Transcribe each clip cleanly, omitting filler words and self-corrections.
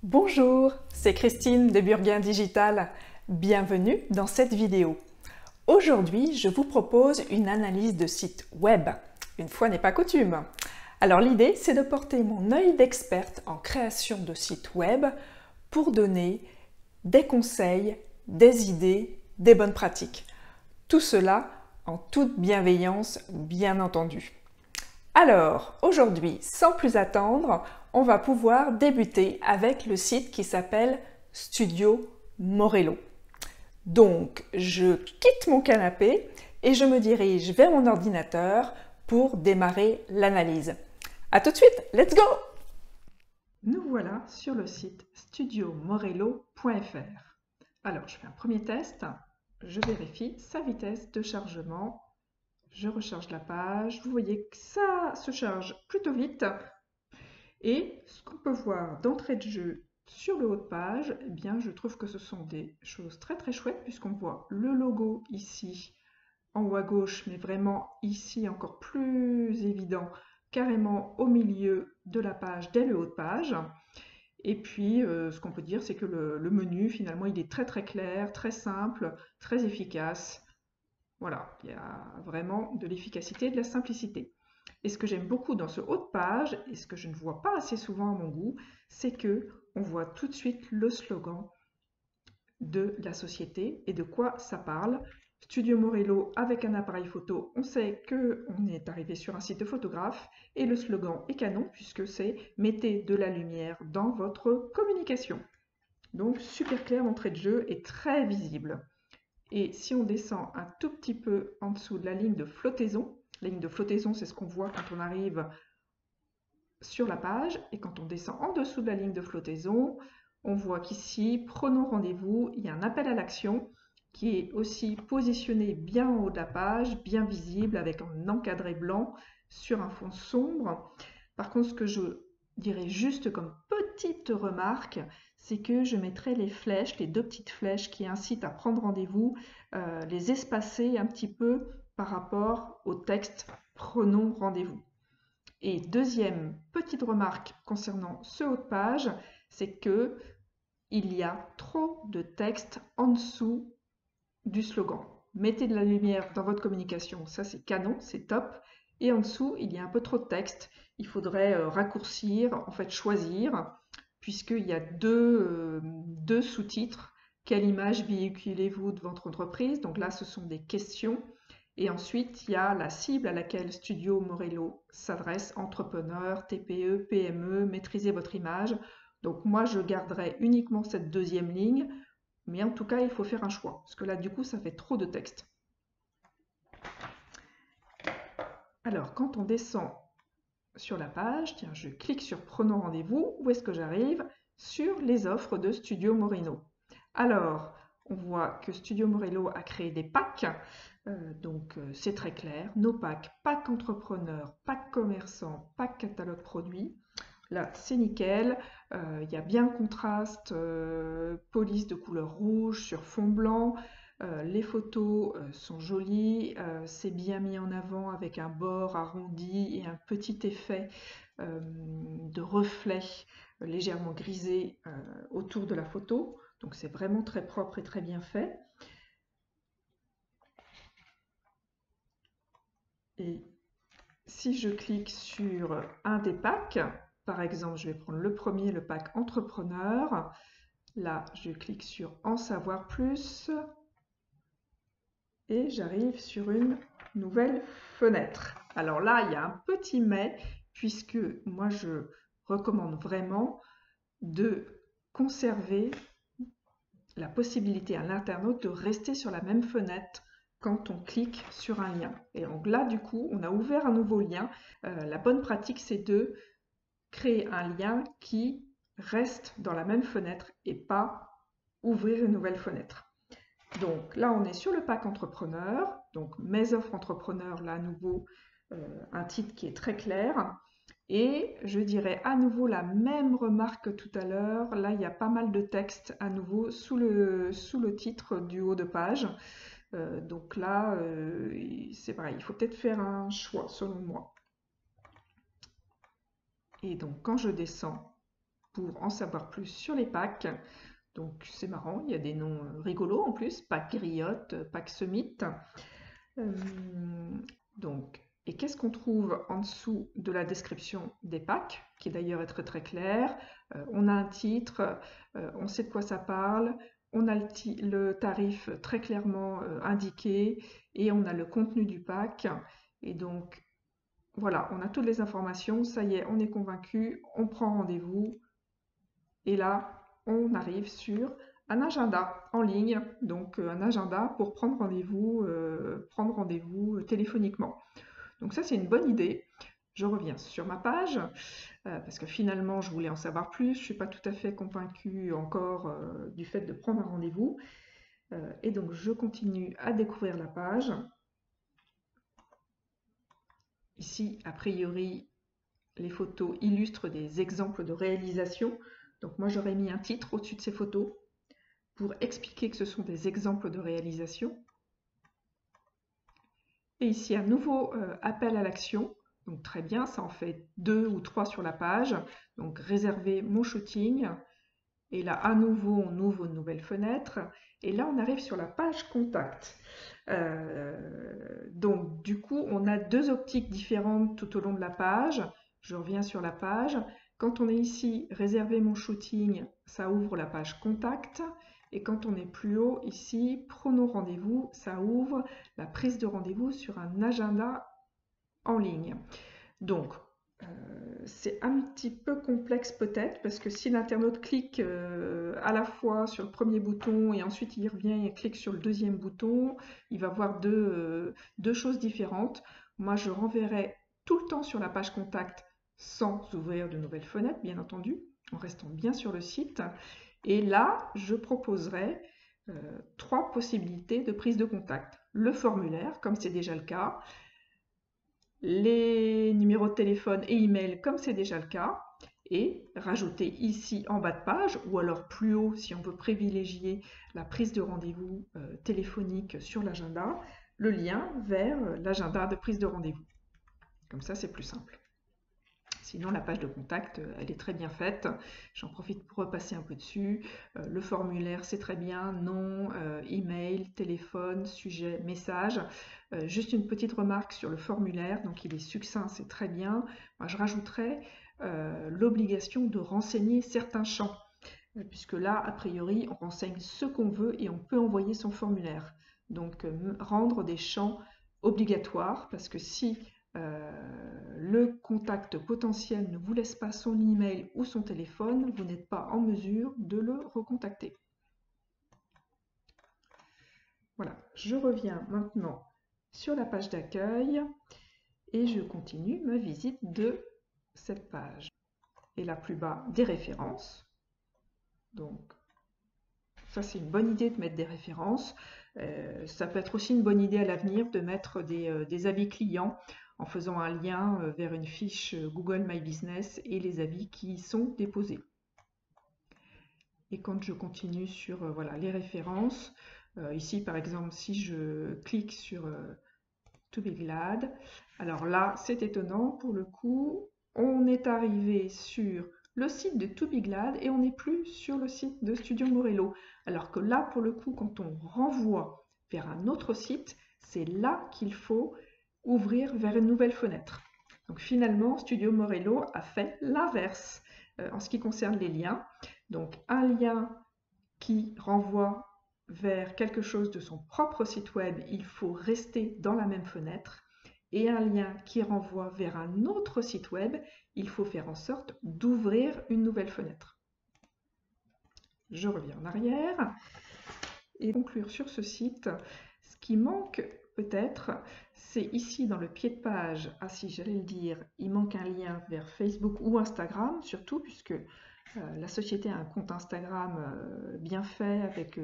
Bonjour, c'est Christine de Burguin Digital. Bienvenue dans cette vidéo. Aujourd'hui, je vous propose une analyse de site web. Une fois n'est pas coutume. Alors l'idée, c'est de porter mon œil d'experte en création de sites web pour donner des conseils, des idées, des bonnes pratiques. Tout cela en toute bienveillance, bien entendu. Alors, aujourd'hui, sans plus attendre, on va pouvoir débuter avec le site qui s'appelle Studio Morello. Donc, je quitte mon canapé et je me dirige vers mon ordinateur pour démarrer l'analyse. A tout de suite, let's go! Nous voilà sur le site studiomorello.fr. Alors, je fais un premier test. Je vérifie sa vitesse de chargement. Je recharge la page. Vous voyez que ça se charge plutôt vite. Et ce qu'on peut voir d'entrée de jeu sur le haut de page, eh bien, je trouve que ce sont des choses très très chouettes puisqu'on voit le logo ici en haut à gauche, mais vraiment ici encore plus évident, carrément au milieu de la page dès le haut de page. Et puis, ce qu'on peut dire, c'est que le menu, finalement, il est très très clair, très simple, très efficace. Voilà, il y a vraiment de l'efficacité et de la simplicité. Et ce que j'aime beaucoup dans ce haut de page, et ce que je ne vois pas assez souvent à mon goût, c'est que on voit tout de suite le slogan de la société et de quoi ça parle. Studio Morello avec un appareil photo, on sait qu'on est arrivé sur un site de photographe et le slogan est canon puisque c'est « Mettez de la lumière dans votre communication ». Donc super clair d'entrée de jeu et très visible. Et si on descend un tout petit peu en dessous de la ligne de flottaison, la ligne de flottaison, c'est ce qu'on voit quand on arrive sur la page. Et quand on descend en dessous de la ligne de flottaison, on voit qu'ici, prenons rendez-vous, il y a un appel à l'action qui est aussi positionné bien en haut de la page, bien visible, avec un encadré blanc sur un fond sombre. Par contre, ce que je dirais juste comme petite remarque, c'est que je mettrai les flèches, les deux petites flèches qui incitent à prendre rendez-vous, les espacer un petit peu par rapport au texte « Prenons rendez-vous ». Et deuxième petite remarque concernant ce haut de page, c'est que il y a trop de texte en dessous du slogan. Mettez de la lumière dans votre communication, ça c'est canon, c'est top. Et en dessous, il y a un peu trop de texte. Il faudrait raccourcir, en fait choisir, puisqu'il y a deux sous-titres. Quelle image véhiculez-vous de votre entreprise? Donc là, ce sont des questions. Et ensuite, il y a la cible à laquelle Studio Morello s'adresse, entrepreneurs, TPE, PME, maîtrisez votre image. Donc moi, je garderai uniquement cette deuxième ligne, mais en tout cas, il faut faire un choix, parce que là, du coup, ça fait trop de texte. Alors, quand on descend sur la page, tiens, je clique sur Prenons rendez-vous. Où est-ce que j'arrive? Sur les offres de Studio Morello. Alors, on voit que Studio Morello a créé des packs, donc c'est très clair. Nos packs, pack entrepreneur, pack commerçant, pack catalogue produit. Là, c'est nickel. Il y a bien le contraste, police de couleur rouge sur fond blanc. Les photos sont jolies, c'est bien mis en avant avec un bord arrondi et un petit effet de reflet légèrement grisé autour de la photo. Donc c'est vraiment très propre et très bien fait. Et si je clique sur un des packs, par exemple, je vais prendre le premier, le pack entrepreneur. Là, je clique sur en savoir plus. Et j'arrive sur une nouvelle fenêtre. Alors là, il y a un petit mais, puisque moi je recommande vraiment de conserver la possibilité à l'internaute de rester sur la même fenêtre quand on clique sur un lien. Et donc là, du coup, on a ouvert un nouveau lien. La bonne pratique, c'est de créer un lien qui reste dans la même fenêtre et pas ouvrir une nouvelle fenêtre. Donc là, on est sur le pack entrepreneur, donc mes offres entrepreneurs, là à nouveau un titre qui est très clair. Et je dirais à nouveau la même remarque que tout à l'heure. Là, il y a pas mal de texte à nouveau sous le titre du haut de page. Donc là, c'est pareil, il faut peut-être faire un choix selon moi. Et donc quand je descends pour en savoir plus sur les packs. Donc c'est marrant, il y a des noms rigolos en plus, pack griotte, pack summit. Et qu'est-ce qu'on trouve en dessous de la description des packs, qui d'ailleurs est très très clair. On a un titre, on sait de quoi ça parle, on a le tarif très clairement indiqué et on a le contenu du pack. Et donc voilà, on a toutes les informations, ça y est, on est convaincu, on prend rendez-vous. Et là, on arrive sur un agenda en ligne, donc un agenda pour prendre rendez-vous téléphoniquement. Donc ça, c'est une bonne idée. Je reviens sur ma page, parce que finalement, je voulais en savoir plus. Je ne suis pas tout à fait convaincue encore du fait de prendre un rendez-vous. Et donc, je continue à découvrir la page. Ici, a priori, les photos illustrent des exemples de réalisation. Donc moi, j'aurais mis un titre au-dessus de ces photos pour expliquer que ce sont des exemples de réalisation. Et ici, un nouveau appel à l'action. Donc très bien, ça en fait 2 ou 3 sur la page. Donc réserver mon shooting. Et là, à nouveau, on ouvre une nouvelle fenêtre. Et là, on arrive sur la page contact. Donc du coup, on a 2 optiques différentes tout au long de la page. Je reviens sur la page. Quand on est ici, réserver mon shooting, ça ouvre la page contact. Et quand on est plus haut, ici, prenons rendez-vous, ça ouvre la prise de rendez-vous sur un agenda en ligne. Donc, c'est un petit peu complexe peut-être, parce que si l'internaute clique à la fois sur le premier bouton et ensuite il revient et clique sur le deuxième bouton, il va voir deux choses différentes. Moi, je renverrai tout le temps sur la page contact sans ouvrir de nouvelles fenêtres, bien entendu, en restant bien sur le site. Et là, je proposerai 3 possibilités de prise de contact. Le formulaire, comme c'est déjà le cas, les numéros de téléphone et email, comme c'est déjà le cas, et rajouter ici en bas de page, ou alors plus haut si on veut privilégier la prise de rendez-vous téléphonique sur l'agenda, le lien vers l'agenda de prise de rendez-vous. Comme ça, c'est plus simple. Sinon, la page de contact, elle est très bien faite. J'en profite pour repasser un peu dessus. Le formulaire, c'est très bien. Nom, email, téléphone, sujet, message. Juste une petite remarque sur le formulaire. Donc, il est succinct, c'est très bien. Moi, je rajouterais l'obligation de renseigner certains champs. Puisque là, a priori, on renseigne ce qu'on veut et on peut envoyer son formulaire. Donc, rendre des champs obligatoires, parce que si le contact potentiel ne vous laisse pas son email ou son téléphone, vous n'êtes pas en mesure de le recontacter. Voilà, je reviens maintenant sur la page d'accueil et je continue ma visite de cette page. Et là, plus bas, des références. Donc, ça, c'est une bonne idée de mettre des références. Ça peut être aussi une bonne idée à l'avenir de mettre des avis clients en faisant un lien vers une fiche Google My Business et les avis qui y sont déposés. Et quand je continue sur voilà, les références, ici par exemple, si je clique sur To Be Glad, alors là, c'est étonnant, pour le coup, on est arrivé sur le site de To Be Glad et on n'est plus sur le site de Studio Morello. Alors que là, pour le coup, quand on renvoie vers un autre site, c'est là qu'il faut ouvrir vers une nouvelle fenêtre. Donc finalement, Studio Morello a fait l'inverse en ce qui concerne les liens. Donc un lien qui renvoie vers quelque chose de son propre site web, il faut rester dans la même fenêtre. Et un lien qui renvoie vers un autre site web, il faut faire en sorte d'ouvrir une nouvelle fenêtre. Je reviens en arrière et conclure sur ce site. Ce qui manque peut-être, c'est ici dans le pied de page, si j'allais le dire, il manque un lien vers Facebook ou Instagram, surtout puisque la société a un compte Instagram bien fait avec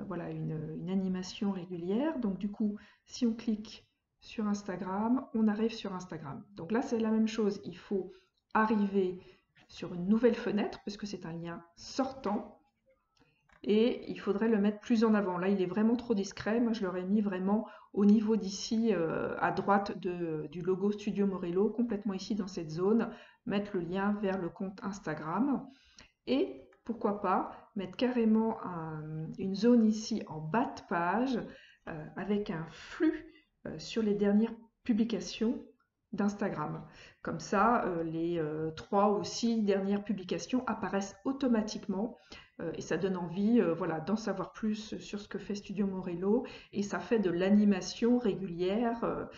voilà, une animation régulière. Donc du coup, si on clique sur Instagram, on arrive sur Instagram. Donc là, c'est la même chose. Il faut arriver sur une nouvelle fenêtre, parce que c'est un lien sortant. et il faudrait le mettre plus en avant. Là, il est vraiment trop discret. Moi, je l'aurais mis vraiment au niveau d'ici, à droite du logo Studio Morello, complètement ici dans cette zone, mettre le lien vers le compte Instagram. Et pourquoi pas mettre carrément une zone ici en bas de page avec un flux sur les dernières publications d'Instagram. Comme ça, les 3 ou 6 dernières publications apparaissent automatiquement et ça donne envie voilà, d'en savoir plus sur ce que fait Studio Morello, et ça fait de l'animation régulière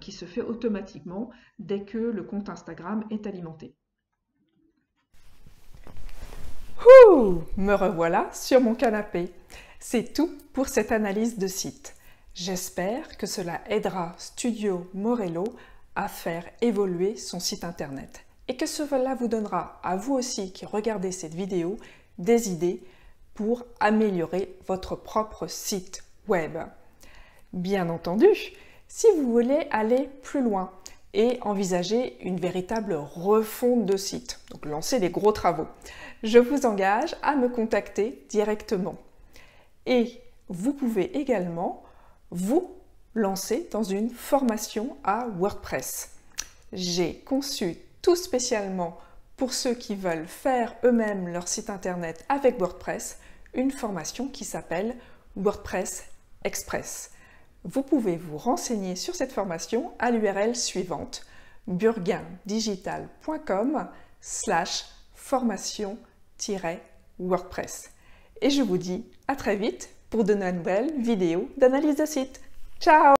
qui se fait automatiquement dès que le compte Instagram est alimenté. Ouh, me revoilà sur mon canapé. C'est tout pour cette analyse de site. J'espère que cela aidera Studio Morello à faire évoluer son site internet et que cela vous donnera, à vous aussi qui regardez cette vidéo, des idées pour améliorer votre propre site web. Bien entendu, si vous voulez aller plus loin et envisager une véritable refonte de site, donc lancer des gros travaux, je vous engage à me contacter directement. Et vous pouvez également vous lancer dans une formation à WordPress. J'ai conçu tout spécialement pour ceux qui veulent faire eux-mêmes leur site internet avec WordPress, une formation qui s'appelle WordPress Express. Vous pouvez vous renseigner sur cette formation à l'URL suivante, burguindigital.com/formation-WordPress. Et je vous dis à très vite pour de nouvelles vidéos d'analyse de site. Ciao!